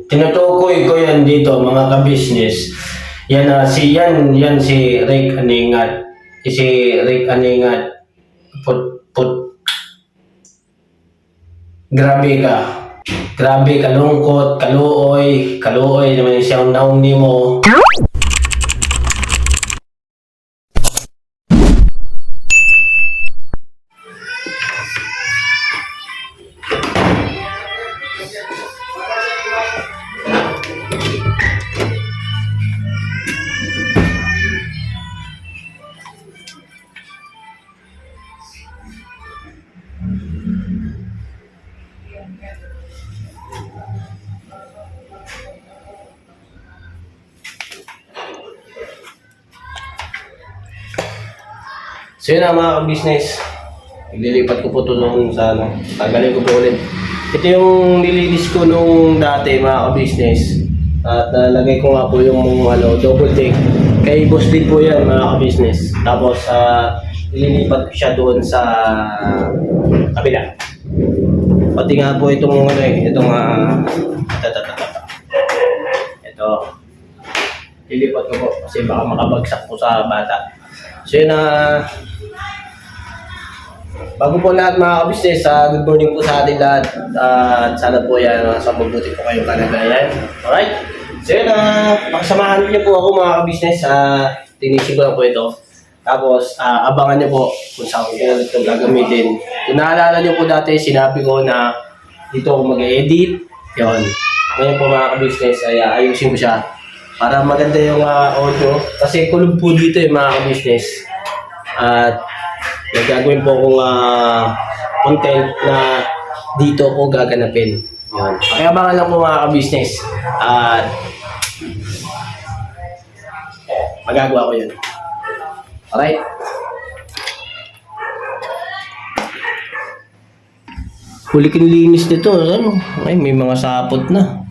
tinutukoy ko yan dito mga ka-business. Yan si Rick Aningat. Si Rick Aningat. Grabe ka. Grabe, kalungkot, kaluoy naman siyang naong nimo. So yun na mga business. Nililipat ko po ito noon sa tagalin ko po ulit. Ito yung nilinis ko nung dati mga business. At nalagay ko nga po yung double deck. Kay Boss din po yan mga business. Tapos nililipat ko siya doon sa kabila. Pati nga po itong ito. Lilipat ko po kasi baka makabagsak po sa bata. So yun bago po lahat mga ka-business, good morning po sa ating lahat. Sana po yan, sa mabuti po kayong kalagayan. Alright? So yun pakasamahan niyo po ako mga ka-business. Tinisip ko lang po ito. Tapos, abangan niyo po kung saan ko ito gagamitin. Kung naalala niyo po dati, sinabi ko na dito ako mag-edit. Yun. Ngayon po mga ka-business, ay ayusin ko siya. Para maganda yung audio. Kasi kulog po dito yung mga ka-business. At gagawin po akong content na dito ko gaganapin. Yun. Kaya abangan lang po mga ka-business. At magagawa ko yun. Alright? Huli kinilinis nito. Ay, may mga sapot na.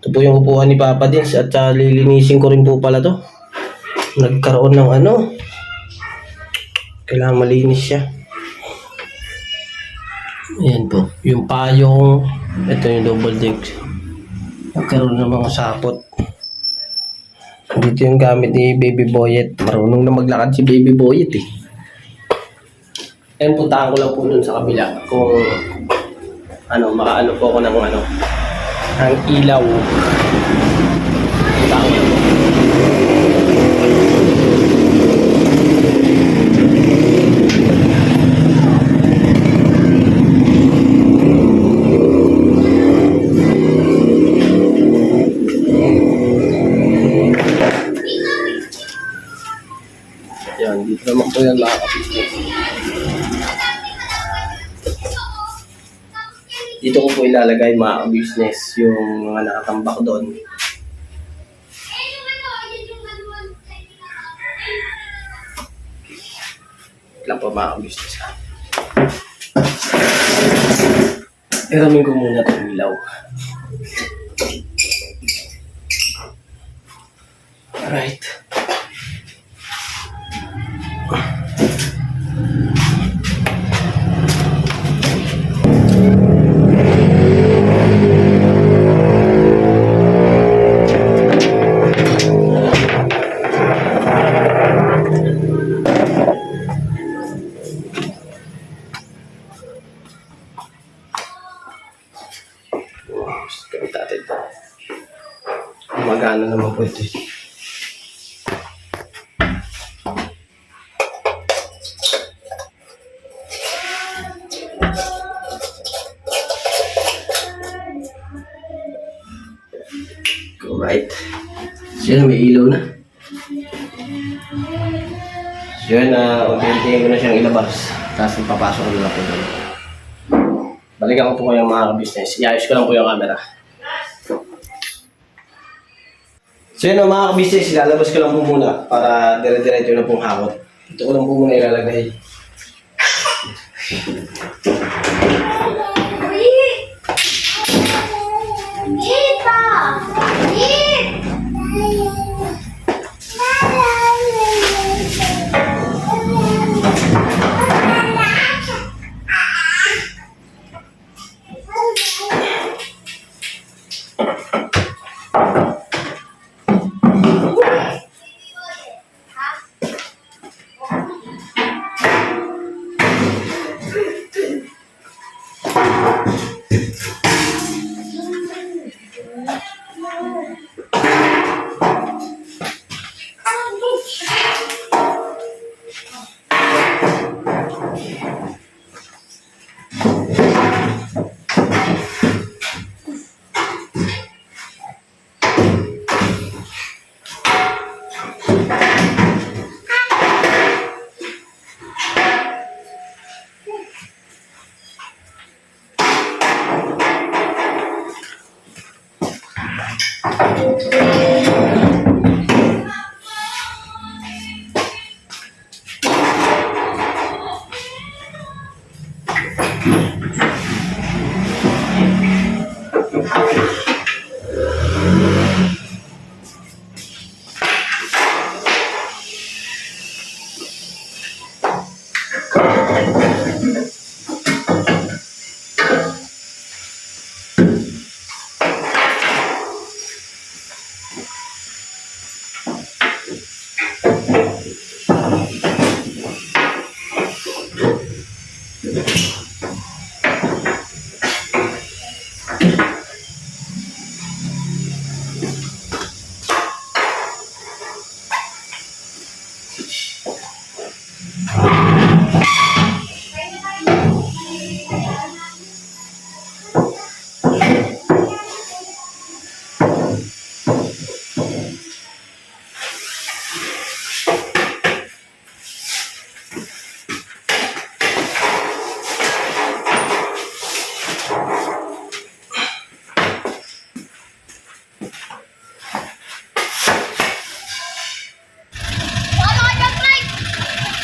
Ito po yung upuan ni Papa Dins at lilinisin ko rin po pala to. Nagkaroon ng kailangan malinis siya. Ayan po, yung payong, ito yung double deck. Nagkaroon ng mga sapot. Dito yung gamit ni Baby Boyet. Marunong na maglakad si Baby Boyet eh. Ayan, puntahan ko lang po dun sa kabila kung makaano po ako ng ang ilaw. Puntahan ko lang po. Yan, dito naman po yung mga ka-business. Dito ko po ilalagay mga ka-business yung mga nakatambak doon. Lang po mga ka-business. Iramin ko muna itong ilaw. Alright. Magana naman po ito. Alright. So yun, may ilaw na. So yun, unti-untiin ko na siyang ilabas. Tapos ipapasok ko na lang po doon. Balikan ko po kayong mga business. Iayos ko lang po yung camera. So yun mga ka-business, ilalabas ko lang po muna para dire-diretso na pong hakot. Ito ko lang po muna ilalagay.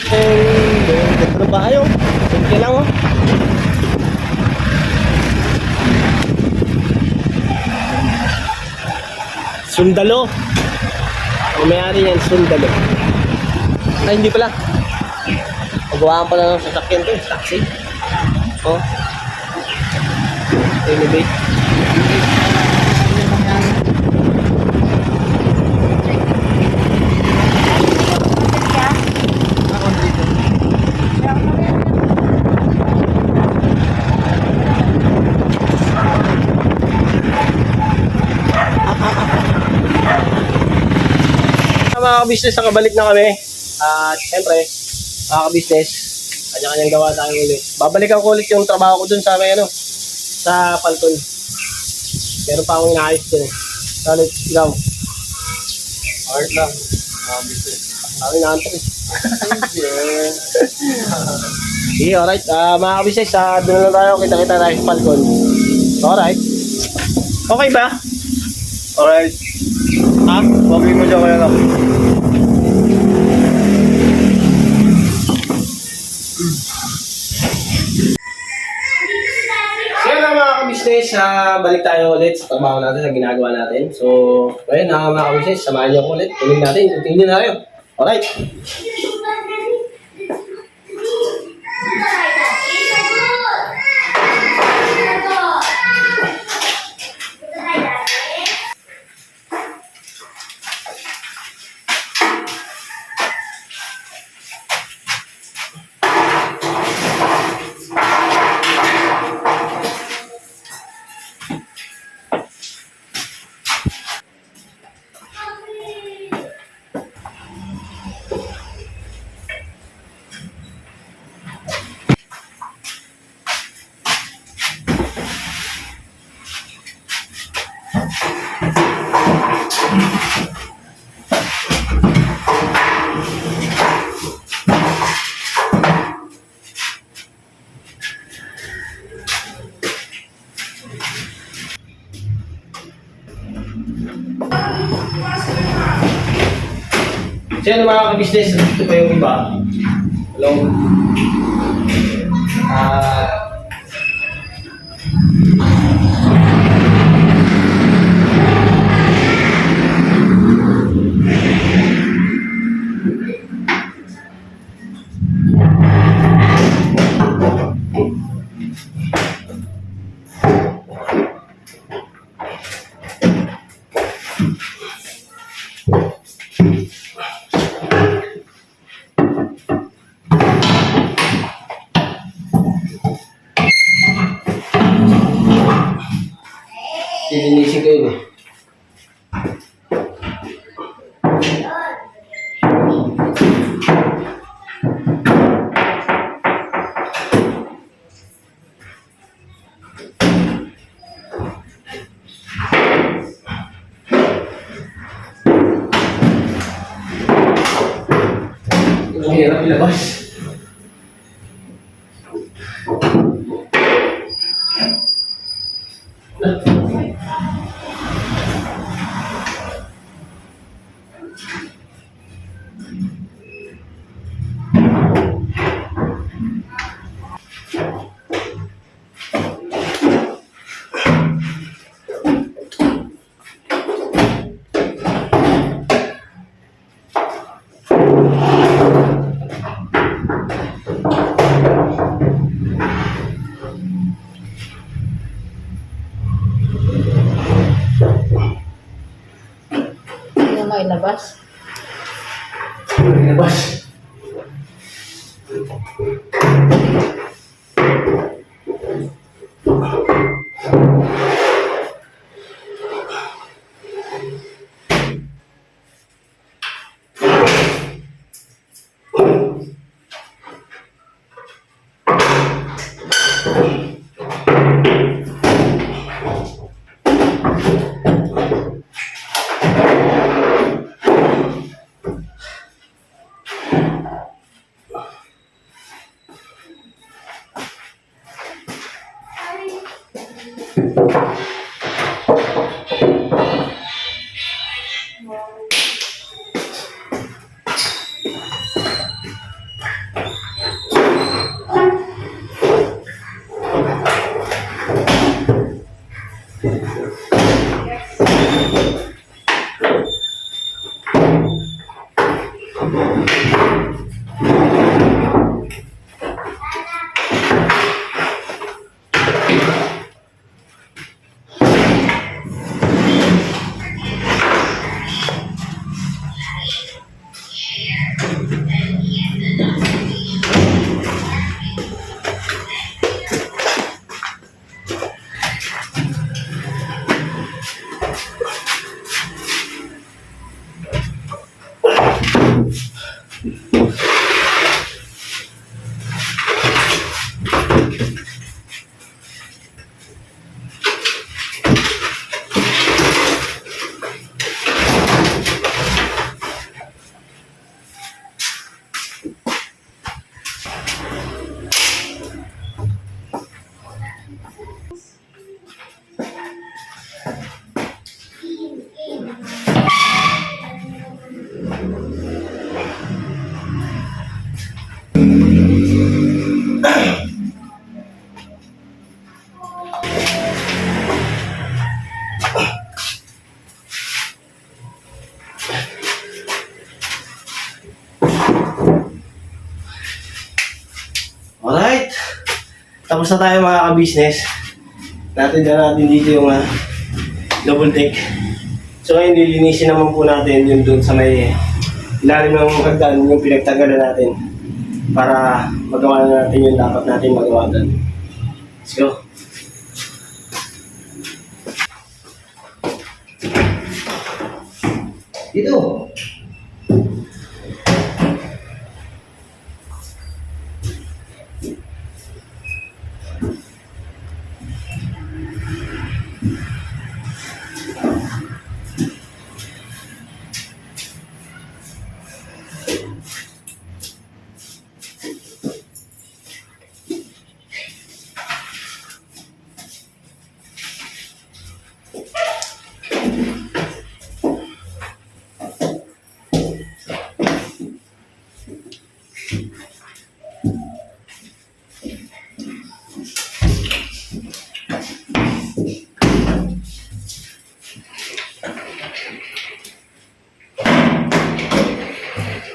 Ganda ng bahay, oh. Simple lang, oh. Sundalo. Ang may-ari yan, Sundalo. Ay, hindi pala. Pagawaan pala ng sasakyan to, taxi. Oh. Elevate. Mga ka-business, nakabalik na kami. At syempre, mga ka-business, kanya-kanyang gawa tayo ulit. Babalikan ko ulit yung trabaho ko dun sa may sa Palton. Meron pa akong inaayos dun. Salit, ikaw. Hard lang. Business. Sabi na antok eh. Sige, alright. Mga ka-business, doon na tayo. Kita-kita tayo sa Palton. Alright. Okay ba? Alright. Ha? Bagay mo dyan kaya lang. So yun na mga ka-business, balik tayo ulit sa trabaho natin, sa ginagawa natin. So, ayun na mga ka-business, samahan niyo ako ulit. Tuloy natin, continue na tayo. Alright. So yun mga ka-business, ito pa yung iba. Hello. Lilinisin ko yun eh. Ang hirap ilabas. ilabas. Labas. Alright. Tapos na tayo mga ka-business. Natin natin dito yung double deck. So ngayon, lilinisin naman po natin yung doon sa may ilalim ng hagdan, yung pinagtagalan natin para magawa na natin yung dapat natin magawa doon. Let's go. Dito.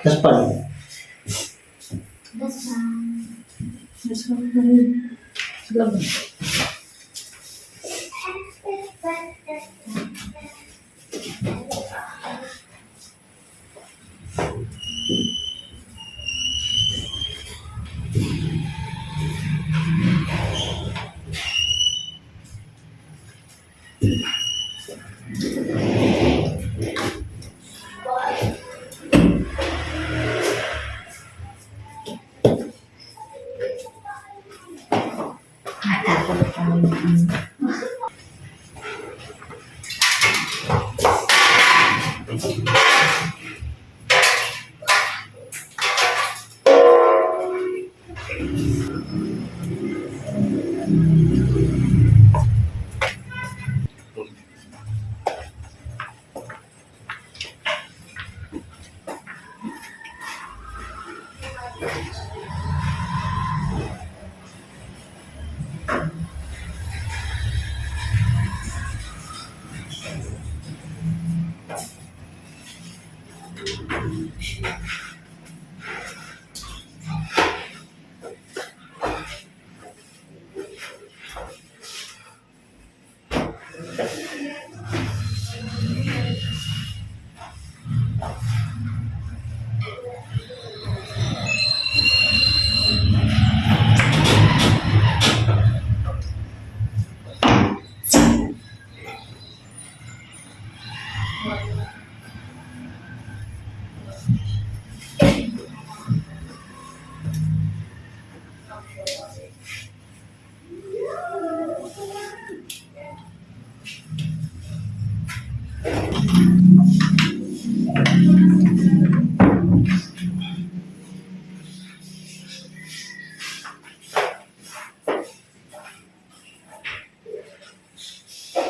Tapos pa.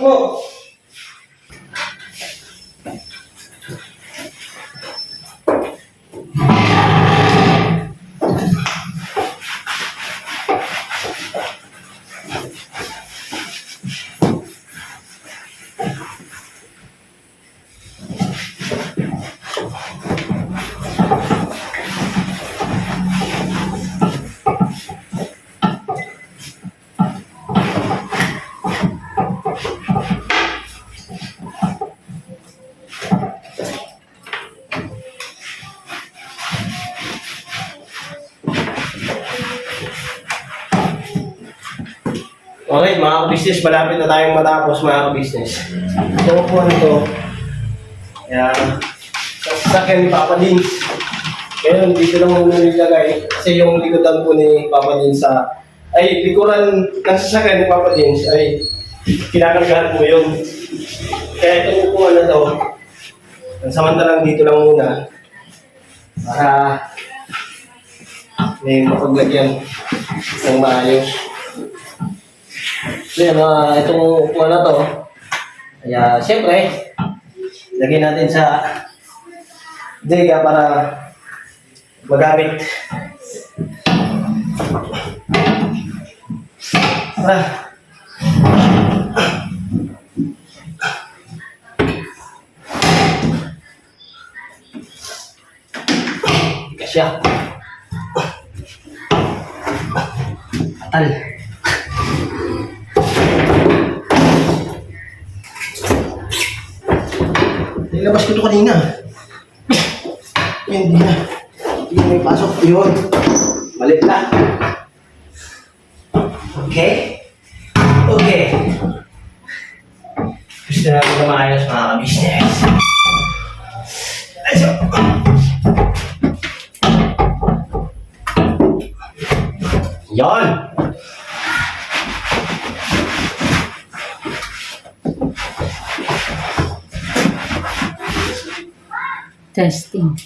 mo. Okay, mga ka-business, malapit na tayong matapos mga ka-business. Ito po ano to. Ayan. Sa sasakyan ni Papa Dins. Ngayon, dito lang muna nilagay. Kasi yung likodan po ni Papa Dins likuran ng sasakyan ni Papa Dins ay kinakargahan po yun. Kaya ito po ano to. Samantalang dito lang muna. Para may mapaglagyan ng maayos. So yan, itong upuan na to, kaya siyempre, lagyan natin sa dega para magamit. Tara. Kasya. Atal. Nilabas ko ito kanina. Hindi na. Hindi na may pasok. Yun. Malit na. Okay? Okay. Gusto natin na maayos mga ka-business. Ayos. Yan. Testing.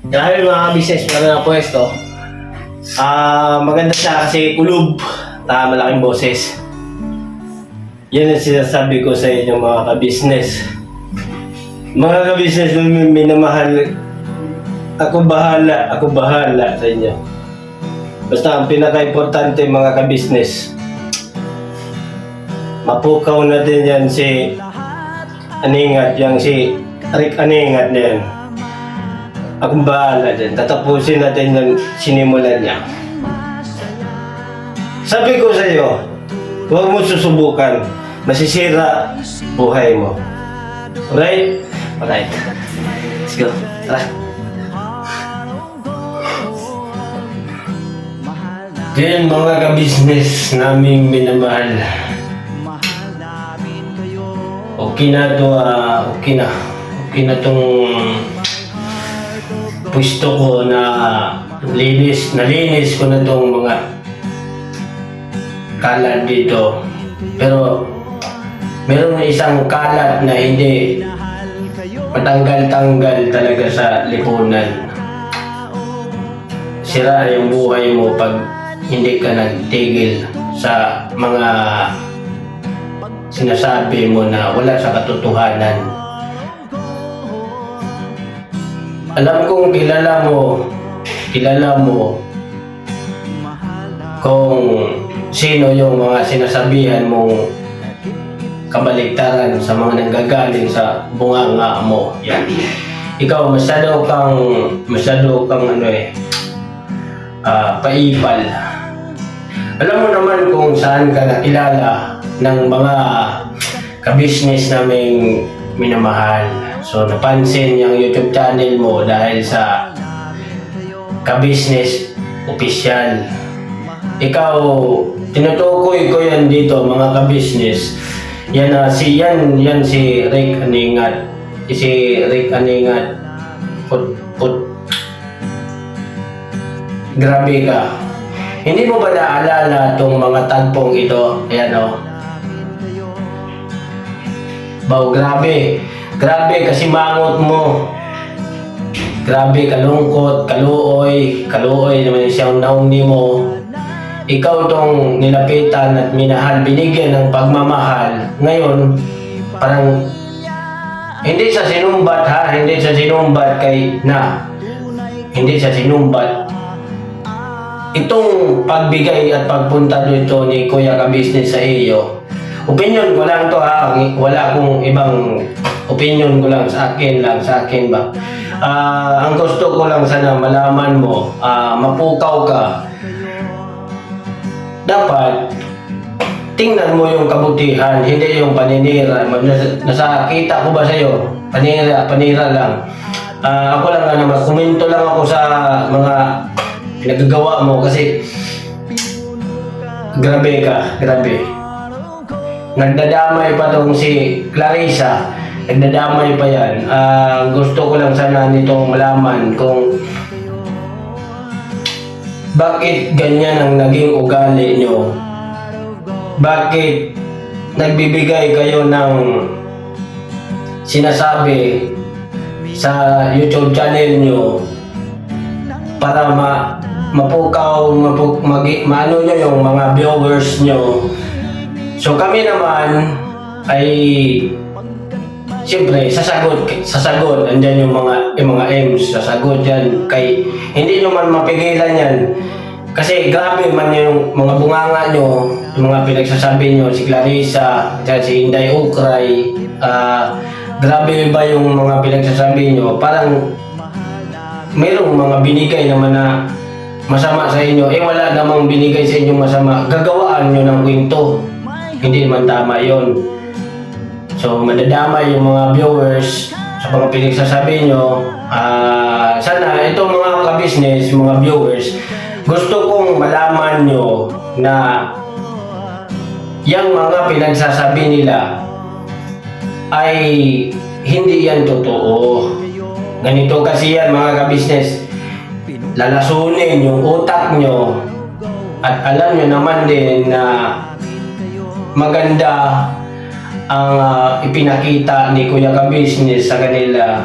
Grabe mga business na pwesto. Maganda siya kasi kulob. Malaking boses. Yan ang sinasabi ko sa inyo mga ka-business. Mga ka-business na minamahal. Ako bahala sa inyo. Basta ang pinaka-importante mga ka-business, mapukaw natin yan si Aningat, si Rick Aningat na yan. Akong bahala dyan. Tatapusin natin yung sinimulan niya. Sabi ko sa iyo, huwag mo susubukan. Masisira buhay mo. Alright? Alright. Let's go. Tara. Yan mga ka-business naming minamahal. Okay na to, okay na tong pwesto ko na nalinis ko na tong mga kalat dito. Pero meron isang kalat na hindi matanggal-tanggal talaga sa lipunan. Sira yung buhay mo pag hindi ka nagtigil sa mga sinasabi mo na wala sa katotohanan. Alam kong kilala mo kung sino yung mga sinasabihan mong kabaligtaran sa mga nanggagaling sa bunganga mo. Yan. Ikaw masyado kang paipal. Alam mo naman kung saan ka nakilala ng mga ka-business naming minamahal. So napansin yung YouTube channel mo dahil sa ka-business official. Ikaw, tinutukoy ko yan dito mga ka-business. Yan si Rick Aningat. Si Rick Aningat. Grabe ka. Hindi mo ba naalala itong mga tagpong ito? Ayan o. Baw, grabe. Grabe kasi mangot mo. Grabe, kalungkot, kaluoy. Kaluoy naman siyang nauni mo. ikaw tong nilapitan at minahal, binigyan ng pagmamahal. Ngayon, parang hindi sa sinumbat ha, hindi sa sinumbat kay na. Hindi sa sinumbat. Itong pagbigay at pagpunta dito ni Kuya Ka-Business sa iyo, opinion ko lang to ha, wala akong ibang opinion ko lang, sa akin ba. Ang gusto ko lang sana malaman mo, mapukaw ka. Dapat tingnan mo yung kabutihan, hindi yung paninira. Nasakita ko ba sa'yo? Panira lang. Ako lang nga naman, komento lang ako sa mga pinagagawa mo kasi grabe ka, grabe. Nagdadamay pa tong si Clarissa, nagdadamay pa yan. Gusto ko lang sana nitong malaman kung bakit ganyan ang naging ugali nyo. Bakit nagbibigay kayo ng sinasabi sa YouTube channel nyo para mapukaw, maano nyo yung mga viewers nyo. So kami naman ay siyempre sasagot, andyan yung mga M's, sasagot yan kay hindi nyo man mapigilan yan. Kasi grabe man yung mga bunganga nyo, yung mga pinagsasabi nyo, si Clarissa, si Inday Ukray, grabe ba yung mga pinagsasabi nyo? Parang mayroong mga binigay naman na masama sa inyo, wala namang binigay sa inyo masama, gagawaan nyo ng kwento. Hindi naman tama yon. So madadamay yung mga viewers sa mga pinagsasabi nyo. Sana itong mga ka-business, mga viewers, gusto kong malaman nyo na yung mga pinagsasabi nila ay hindi yan totoo. Ganito kasi yan mga ka-business, lalasunin yung utak nyo at alam nyo naman din na maganda ang ipinakita ni Kuya Ka-Business sa kanila.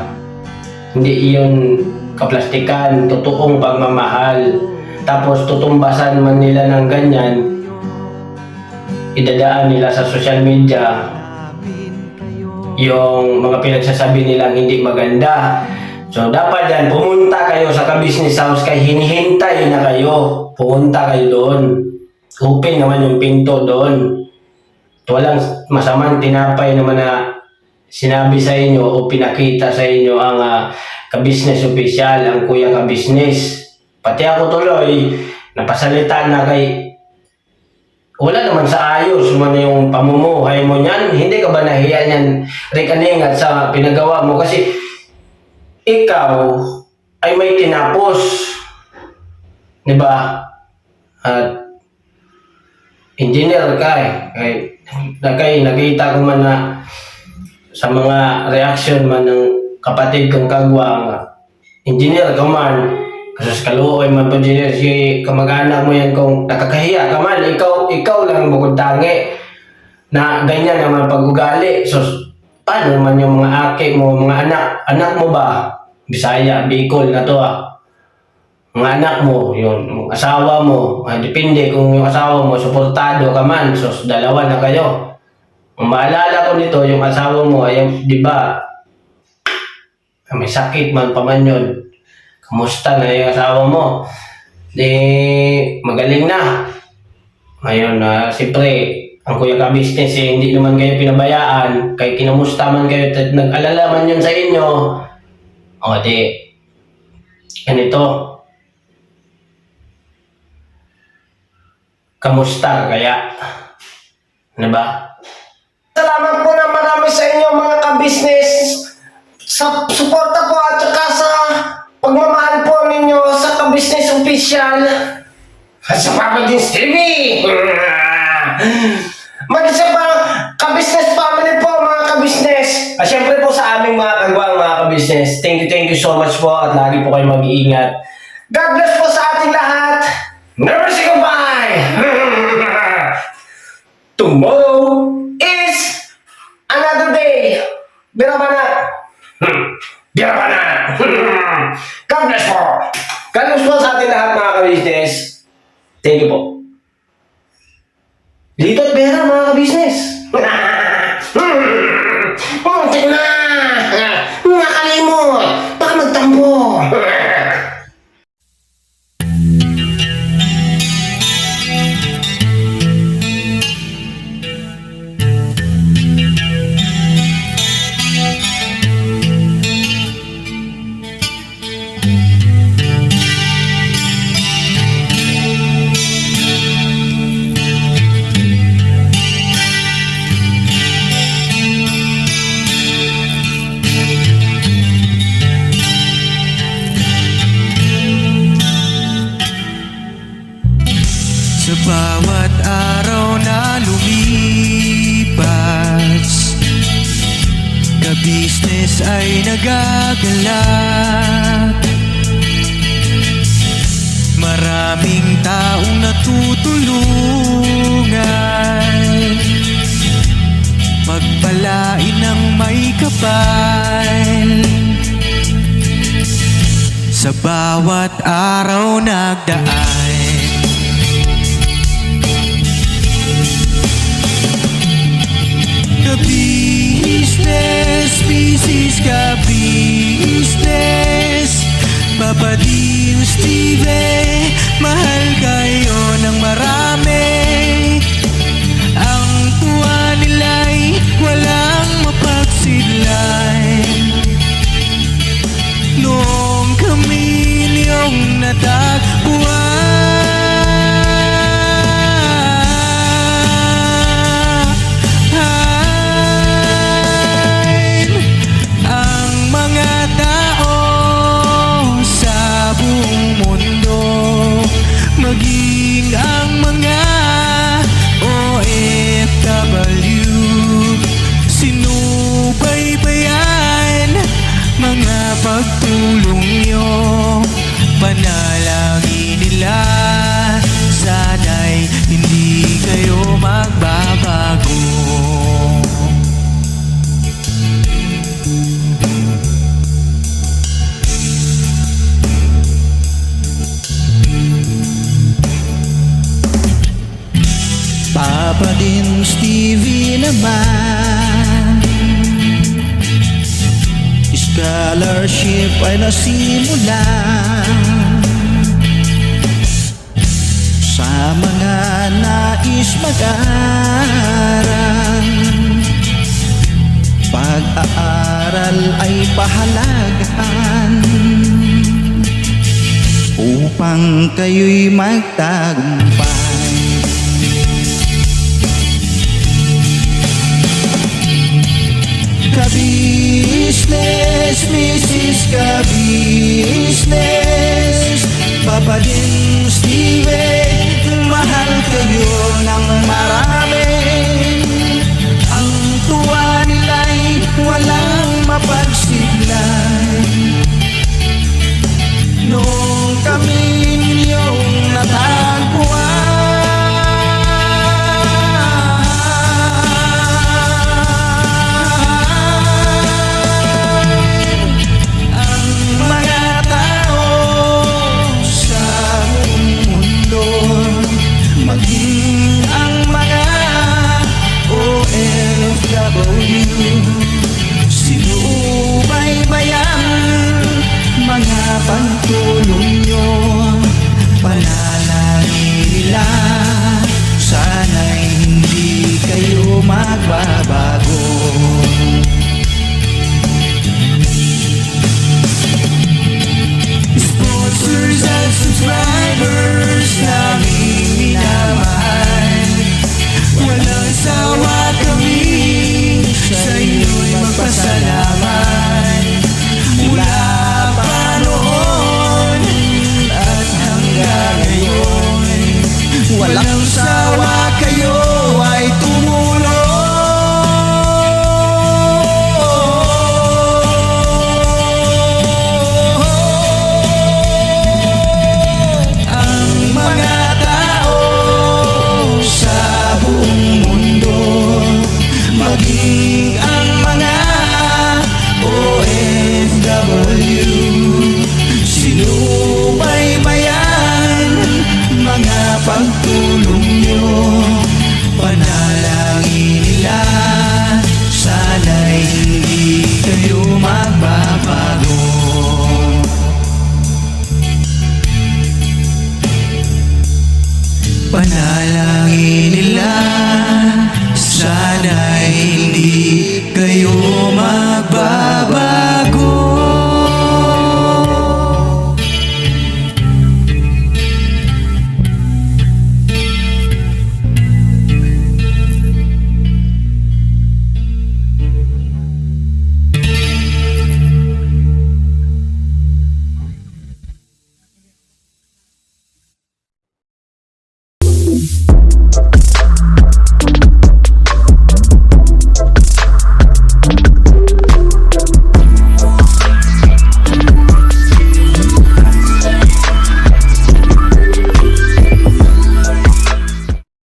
Hindi iyon kaplastikan, totoong pagmamahal. Tapos tutumbasan man nila ng ganyan, idadaan nila sa social media yung mga pinagsasabi nilang hindi maganda. So dapat yan, pumunta kayo sa Ka-Business House kay hinihintay na kayo. Pumunta kayo doon. Open naman yung pinto doon. Walang masamang tinapay naman na sinabi sa inyo o pinakita sa inyo ang Ka-Business official, ang Kuya Ka-Business. Pati ako tuloy, napasalita na kay wala naman sa ayos man yung pamumuhay mo niyan. Hindi ka ba nahiya niyan, Rikaningat, sa pinagawa mo? Kasi ikaw ay may tinapos. Diba? At engineer ka nakita ko man na sa mga reaction man ng kapatid kong kagwang, engineer ka man. Kasi kaluoy man po engineer, si kamag-anak mo yan kung nakakahiya ka man, ikaw lang bukod tangi na ganyan naman pag-ugali. So, paano naman yung mga aki mo, mga anak mo ba? Bisaya, Bicol na to Mga anak mo, yung asawa mo, depende kung yung asawa mo, suportado ka man, so dalawa na kayo. Ang maalala ko nito, yung asawa mo, ay, di ba, may sakit man pa man yun. Kamusta na yung asawa mo? Magaling na. Ngayon, siyempre, ang Kuya Ka-Business, hindi naman kayo pinabayaan. Kaya kinamusta man kayo, nag-alala man yun sa inyo. O, ganito. Kamusta kaya? Ano ba? Salamat po na marami sa inyo mga ka-business sa suporta po at saka sa pagmamahal po ninyo sa Ka-Business official at sa Papa Dins TV. Mag-isa pa Ka-Business family po mga ka-business. At syempre po sa aming mga kagwang mga ka-business, thank you so much po at lagi po kayo mag-iingat. God bless po sa ating lahat. Never say goodbye. Tomorrow is another day. Birabanat. Birabanat. God bless po. God bless po sa ating lahat mga ka-business. Thank you po. Dito at pera mga ka-business. Pumuntik na! Nakalimot! Baka magtampo! Sa bawat araw na lumipas, ka-business ay nagagalak. Maraming taong natutulungan, pagpalain ng may kapal. Sa bawat araw nagdaan, ka-business, business ka-business, Papa Dim, Steve, mahal kayo ng marami. Ang tuwa nila'y walang mapagsidlay. Noong kami niyong natagpuan, ang mga tao sa buong mundo, maging ang mga OFW, sinubaybayan mga pagtulong nyo, panalangin nila, sana'y hindi kayo magbabago. Papa Dim, Stevie naman, scholarship ay nasimula sa mga nais mag-aral. Pag-aaral ay pahalagahan upang kayo'y magtagumpay. Ka-business, Mrs. Ka-business, Papa Dim, Steve, mahal kayo ng marami. Ang tuwa nila'y walang mapagsiglay. Noong kami ninyong natagpuan, ang mga tao sa buong mundo, Dalangin